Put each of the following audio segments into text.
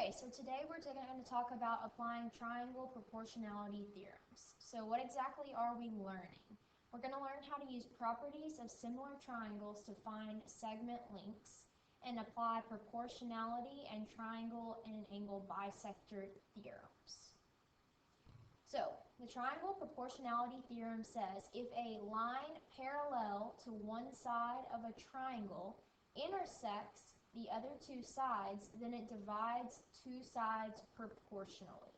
Okay, so today we're going to talk about applying triangle proportionality theorems. So what exactly are we learning? We're going to learn how to use properties of similar triangles to find segment lengths and apply proportionality and triangle and angle bisector theorems. So the triangle proportionality theorem says if a line parallel to one side of a triangle intersects the other two sides, then it divides two sides proportionally.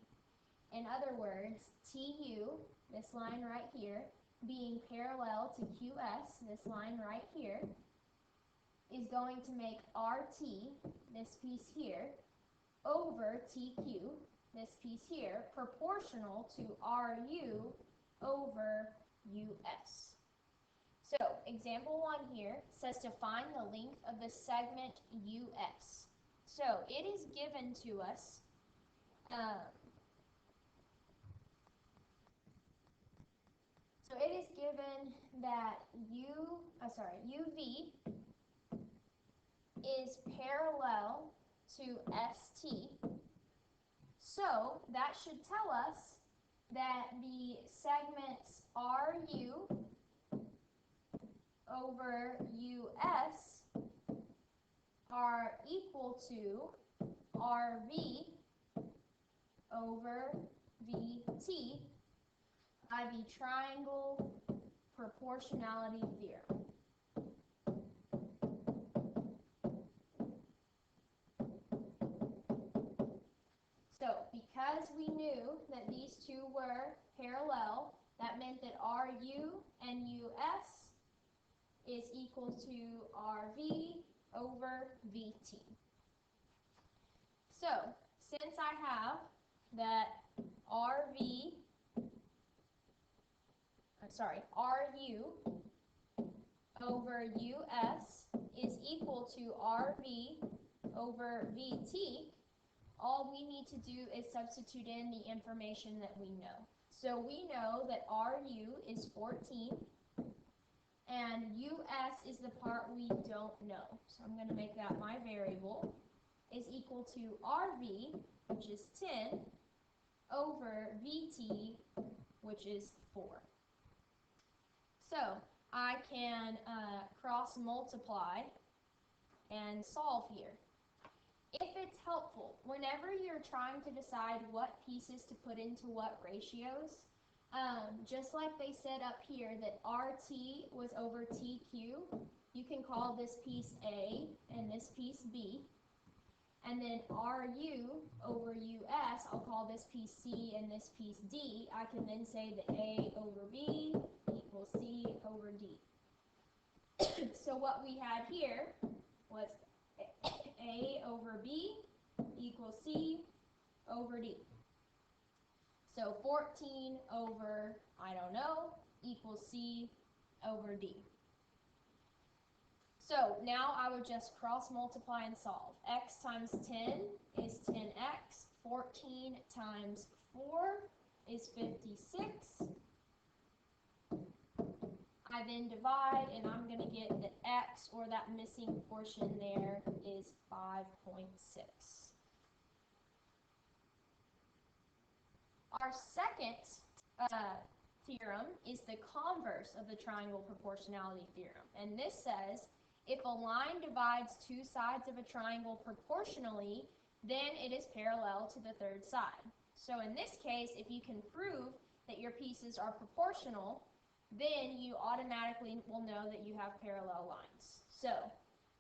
In other words, TU, this line right here, being parallel to QS, this line right here, is going to make RT, this piece here, over TQ, this piece here, proportional to RU over US. So, example 1 here says to find the length of the segment US. So, it is given to us that UV is parallel to ST. So, that should tell us that the segments RU over US are equal to RV over VT by the triangle proportionality theorem. So, because we knew that these two were parallel, that meant that RU and US is equal to RV over VT. So, since I have that RU over US is equal to RV over VT, all we need to do is substitute in the information that we know. So we know that RU is 14, and US is the part we don't know. So I'm going to make that my variable, is equal to RV, which is 10, over VT, which is 4. So I can cross multiply and solve here. If it's helpful, whenever you're trying to decide what pieces to put into what ratios, just like they said up here that RT was over TQ, you can call this piece A and this piece B. And then RU over US, I'll call this piece C and this piece D. I can then say that A over B equals C over D. So what we had here was A over B equals C over D. So 14 over, I don't know, equals C over D. So now I would just cross multiply and solve. X times 10 is 10x. 14 times 4 is 56. I then divide, and I'm going to get that x, or that missing portion there, is 5.6. Our second theorem is the converse of the triangle proportionality theorem. And this says, if a line divides two sides of a triangle proportionally, then it is parallel to the third side. So in this case, if you can prove that your pieces are proportional, then you automatically will know that you have parallel lines. So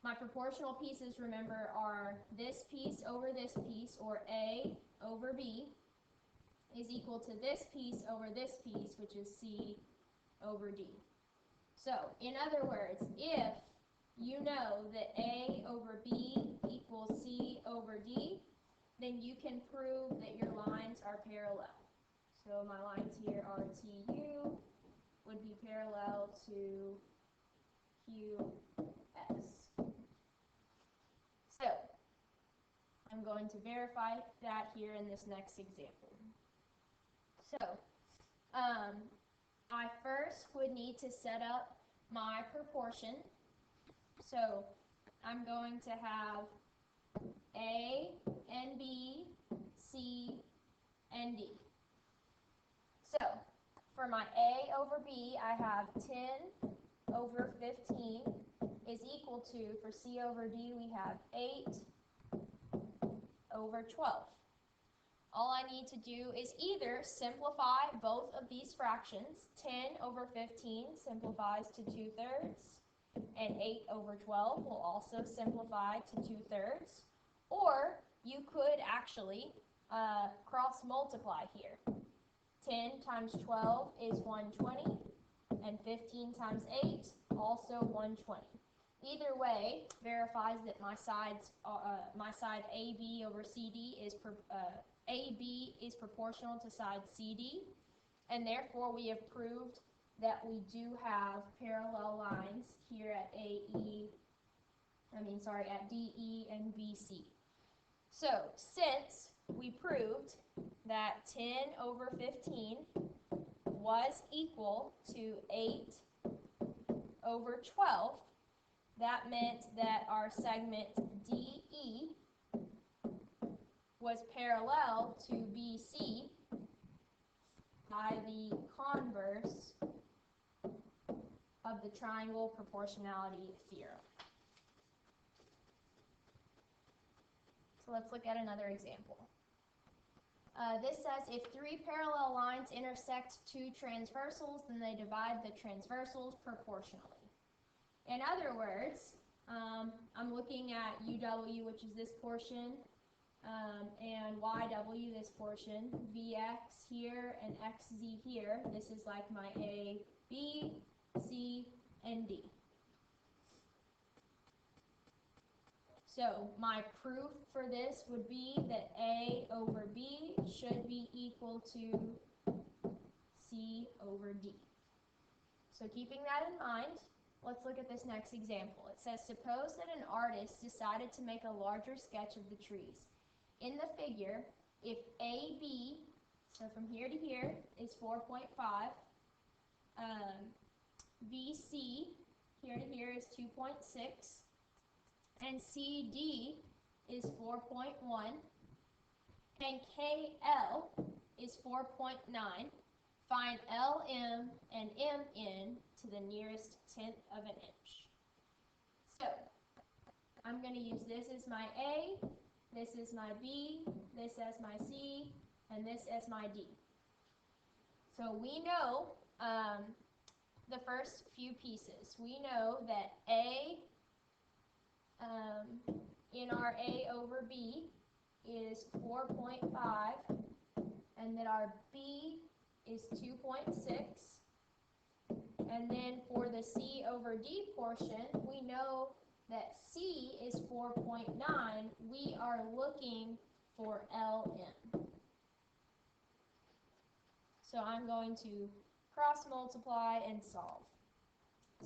my proportional pieces, remember, are this piece over this piece, or A over B, is equal to this piece over this piece, which is C over D. So, in other words, if you know that A over B equals C over D, then you can prove that your lines are parallel. So my lines here are TU would be parallel to QS. So, I'm going to verify that here in this next example. So, I first would need to set up my proportion. So, I'm going to have A and B and D. So, for my A over B, I have 10 over 15 is equal to, for C over D, we have 8 over 12. All I need to do is either simplify both of these fractions. 10 over 15 simplifies to 2/3, and 8 over 12 will also simplify to 2/3. Or you could actually cross multiply here. 10 times 12 is 120, and 15 times 8 also 120. Either way verifies that my side AB over CD is AB is proportional to side CD, and therefore we have proved that we do have parallel lines here at at DE and BC. So since we proved that 10 over 15 was equal to 8 over 12, that meant that our segment DE was parallel to BC by the converse of the triangle proportionality theorem. So let's look at another example. This says if three parallel lines intersect two transversals, then they divide the transversals proportionally. In other words, I'm looking at UW, which is this portion, and YW, this portion, VX here and XZ here. This is like my A, B, C, and D. So my proof for this would be that A over B should be equal to C over D. So keeping that in mind, let's look at this next example. It says, suppose that an artist decided to make a larger sketch of the trees. In the figure, if AB, so from here to here, is 4.5, BC, here to here, is 2.6, and CD is 4.1, and KL is 4.9, find LM and MN to the nearest tenth of an inch. So, I'm going to use this as my A, this is my B, this as my C, and this as my D. So we know the first few pieces. We know that A, in our A over B is 4.5, and that our B is 2.6. And then for the C over D portion, we know that C is 4.9. We are looking for LM. So I'm going to cross multiply and solve.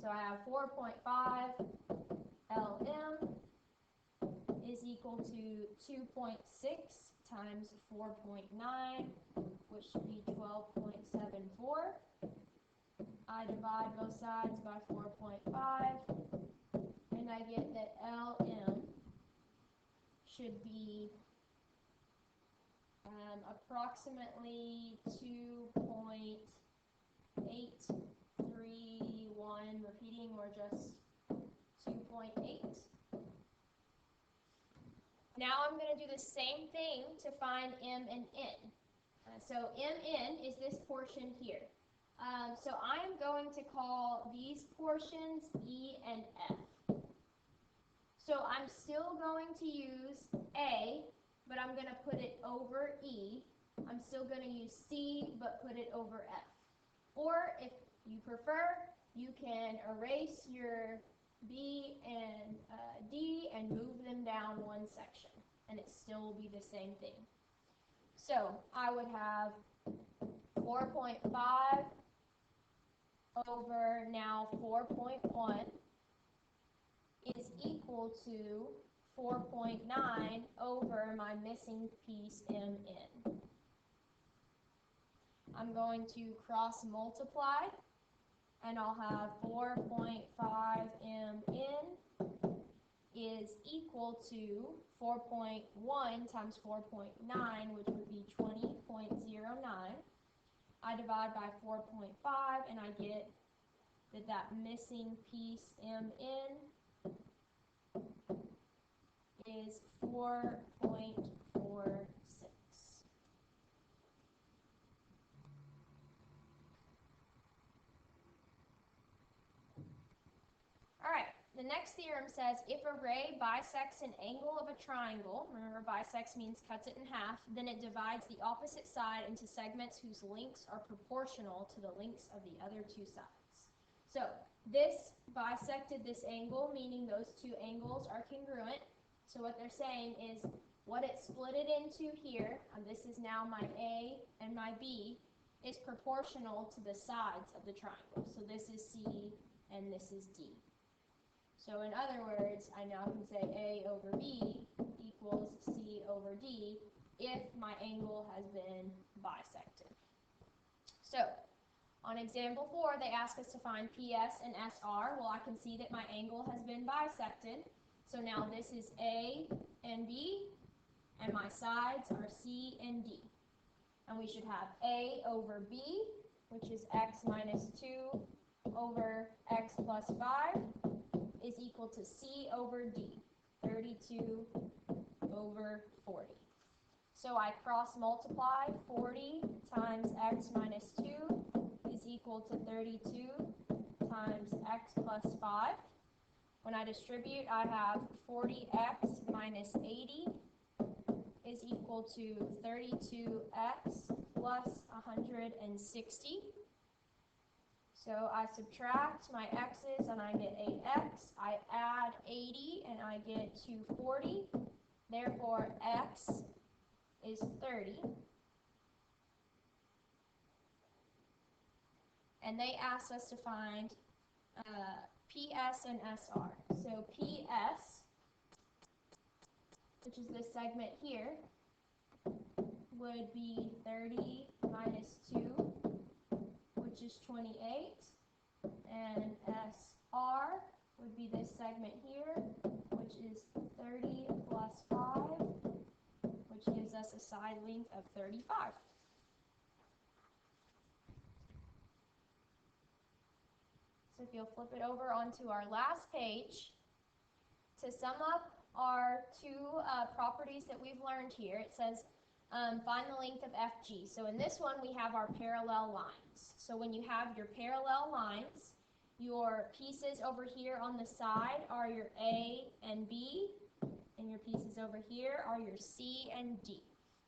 So I have 4.5 LM is equal to 2.6 times 4.9, which should be 12.74. I divide both sides by 4.5, and I get that LM should be approximately 2.831, repeating, or just 2.8. Now I'm going to do the same thing to find M and N. So MN is this portion here. So I am going to call these portions E and F. So I'm still going to use A, but I'm going to put it over E. I'm still going to use C, but put it over F. Or if you prefer, you can erase your B and D and move them down one section, and it still will be the same thing. So I would have 4.5 over now 4.1 is equal to 4.9 over my missing piece MN. I'm going to cross multiply, and I'll have 4.5 MN is equal to 4.1 times 4.9, which would be 20.09. I divide by 4.5, and I get that missing piece MN is 4.46. All right, the next theorem says if a ray bisects an angle of a triangle, remember bisects means cuts it in half, then it divides the opposite side into segments whose lengths are proportional to the lengths of the other two sides. So this bisected this angle, meaning those two angles are congruent. So what they're saying is what it split it into here, and this is now my A and my B, is proportional to the sides of the triangle. So this is C and this is D. So in other words, I now can say A over B equals C over D if my angle has been bisected. So on example 4, they ask us to find PS and SR. Well, I can see that my angle has been bisected. So now this is A and B, and my sides are C and D. And we should have A over B, which is x minus 2 over x plus 5, is equal to C over D, 32 over 40. So I cross multiply 40 times x minus 2 is equal to 32 times x plus 5. When I distribute, I have 40x minus 80 is equal to 32x plus 160. So I subtract my x's and I get 8x. I add 80 and I get 240. Therefore, x is 30. And they asked us to find PS and SR. So PS, which is this segment here, would be 30 minus 2, which is 28, and SR would be this segment here, which is 30 plus 5, which gives us a side length of 35. So if you'll flip it over onto our last page, to sum up our two properties that we've learned here, it says find the length of FG. So in this one, we have our parallel lines. So when you have your parallel lines, your pieces over here on the side are your A and B, and your pieces over here are your C and D.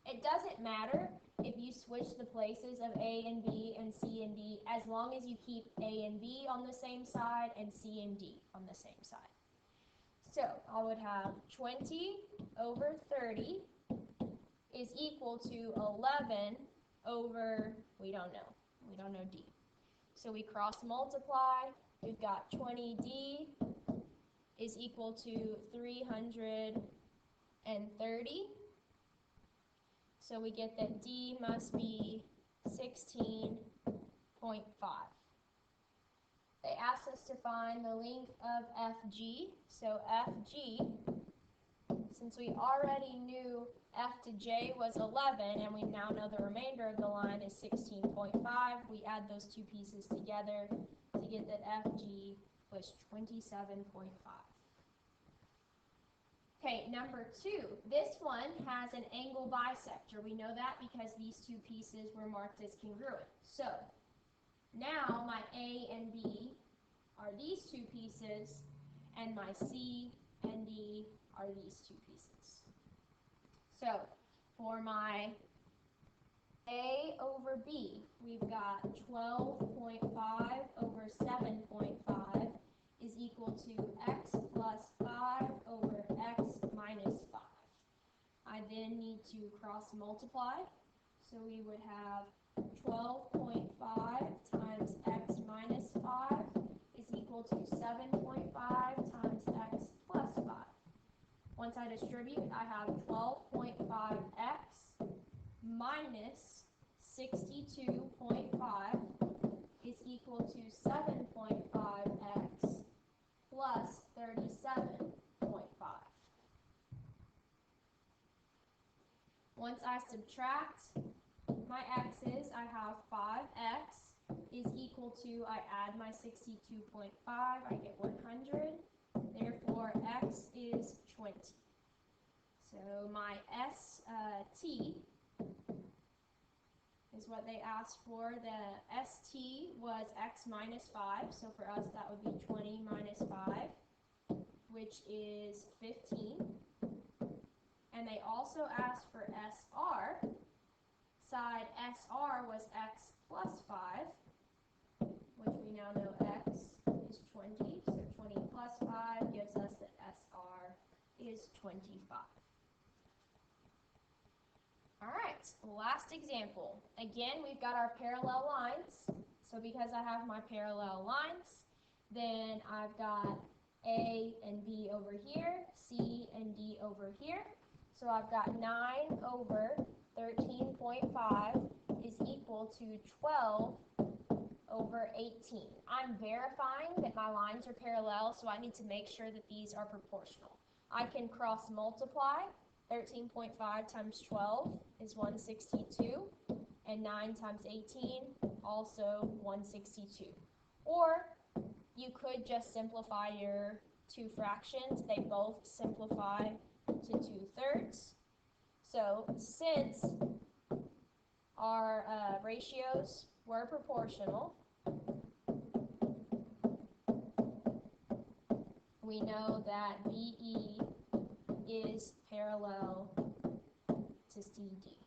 It doesn't matter if you switch the places of A and B and C and D, as long as you keep A and B on the same side and C and D on the same side. So I would have 20 over 30 is equal to 11 over, we don't know D. So we cross multiply, we've got 20D is equal to 330. So we get that D must be 16.5. They asked us to find the length of FG. So FG, since we already knew F to J was 11, and we now know the remainder of the line is 16.5, we add those two pieces together to get that FG was 27.5. Okay, number 2. This one has an angle bisector. We know that because these two pieces were marked as congruent. So now my A and B are these two pieces, and my C and D are these two pieces. So for my A over B, we've got 12.5 over 7.5 is equal to x plus 5 over x minus 5. I then need to cross multiply. So we would have 12.5 times x minus 5 is equal to 7.5 times x plus 5. Once I distribute, I have 12.5x minus 62.5 is equal to 7.5x plus 37.5. Once I subtract my x's, I have 5x is equal to, I add my 62.5, I get 100. Therefore, x is 20. So my ST is what they asked for. The ST was x minus 5, so for us that would be 20 minus 5, which is 15. And they also asked for SR. Side SR was x plus 5, which we now know x is 20. So 20 plus 5 gives us that SR is 25. Alright, last example. Again, we've got our parallel lines. So because I have my parallel lines, then I've got A and B over here, C and D over here. So I've got 9 over 13.5 is equal to 12 over 18. I'm verifying that my lines are parallel, so I need to make sure that these are proportional. I can cross multiply. 13.5 times 12 is 162, and 9 times 18, also 162. Or you could just simplify your two fractions. They both simplify to 2/3. So since our ratios were proportional, we know that BE is parallel to CD.